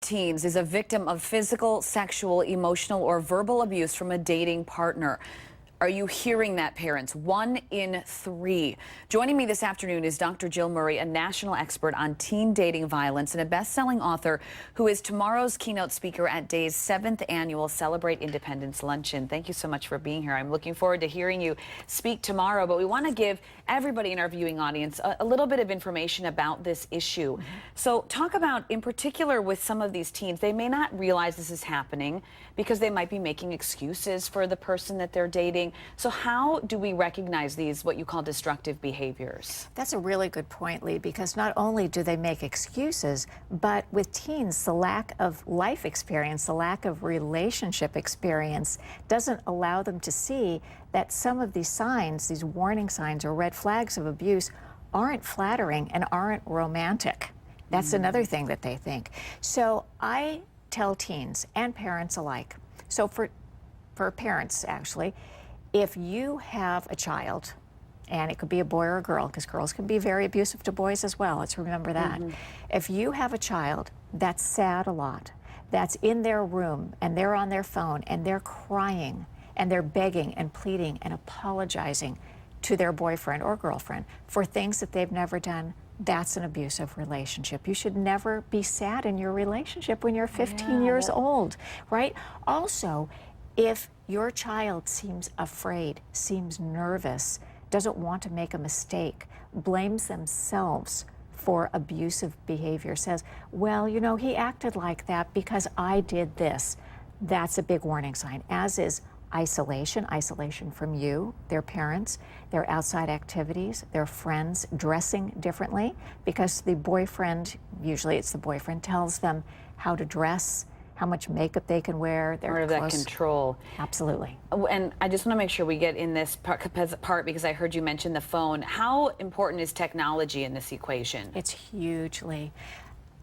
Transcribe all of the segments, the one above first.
Teens is a victim of physical, sexual, emotional, or verbal abuse from a dating partner. Are you hearing that, parents? 1 in 3. Joining me this afternoon is Dr. Jill Murray, a national expert on teen dating violence and a best-selling author who is tomorrow's keynote speaker at DAY's 7th annual Celebrate Independence Luncheon. Thank you so much for being here. I'm looking forward to hearing you speak tomorrow, but we want to give everybody in our viewing audience a little bit of information about this issue. So talk about, in particular with some of these teens, they may not realize this is happening because they might be making excuses for the person that they're dating. So how do we recognize these, what you call destructive behaviors? That's a really good point, Lee, because not only do they make excuses, but with teens, the lack of life experience, the lack of relationship experience doesn't allow them to see that some of these signs, these warning signs or red flags of abuse, aren't flattering and aren't romantic. That's another thing that they think. So I tell teens and parents alike, so for parents actually, if you have a child, and it could be a boy or a girl, because girls can be very abusive to boys as well, let's remember that. If you have a child that's sad a lot, that's in their room and they're on their phone and they're crying and they're begging and pleading and apologizing to their boyfriend or girlfriend for things that they've never done, that's an abusive relationship. You should never be sad in your relationship when you're 15 years old, right? Also, if your child seems afraid, seems nervous, doesn't want to make a mistake, blames themselves for abusive behavior, says, well, you know, he acted like that because I did this, that's a big warning sign, as is isolation from you, their parents, their outside activities, their friends, dressing differently, because the boyfriend, usually it's the boyfriend, tells them how to dress, how much makeup they can wear. Part of that control. Absolutely. And I just want to make sure we get in this part because I heard you mention the phone. How important is technology in this equation? It's hugely.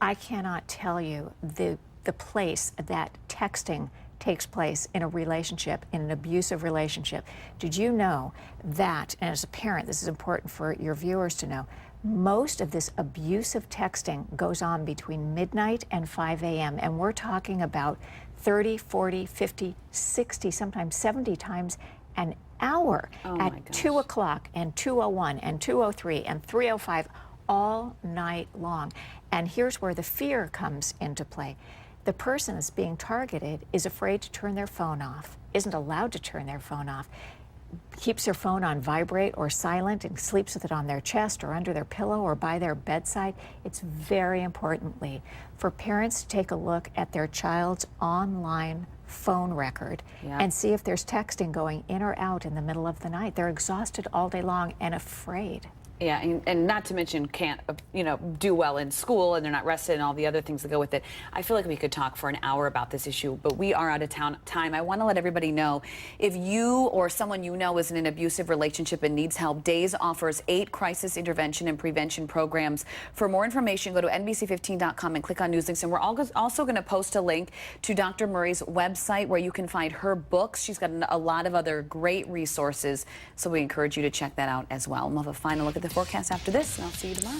I cannot tell you the place that texting takes place in a relationship, in an abusive relationship. Did you know that, and as a parent, this is important for your viewers to know, most of this abusive texting goes on between midnight and 5 a.m. And we're talking about 30, 40, 50, 60, sometimes 70 times an hour at 2 o'clock and 2:01 and 2:03 and 3:05 all night long. And here's where the fear comes into play. The person that's being targeted is afraid to turn their phone off, isn't allowed to turn their phone off, keeps their phone on vibrate or silent and sleeps with it on their chest or under their pillow or by their bedside. It's very importantly for parents to take a look at their child's online phone record and see if there's texting going in or out in the middle of the night. They're exhausted all day long and afraid. Yeah, and not to mention can't, do well in school, and they're not rested and all the other things that go with it. I feel like we could talk for an hour about this issue, but we are out of time. I want to let everybody know, if you or someone you know is in an abusive relationship and needs help, DAYS offers 8 crisis intervention and prevention programs. For more information, go to NBC15.com and click on news links. And we're also going to post a link to Dr. Murray's website where you can find her books. She's got a lot of other great resources, so we encourage you to check that out as well. And we'll have a final look at the forecast after this, and I'll see you tomorrow.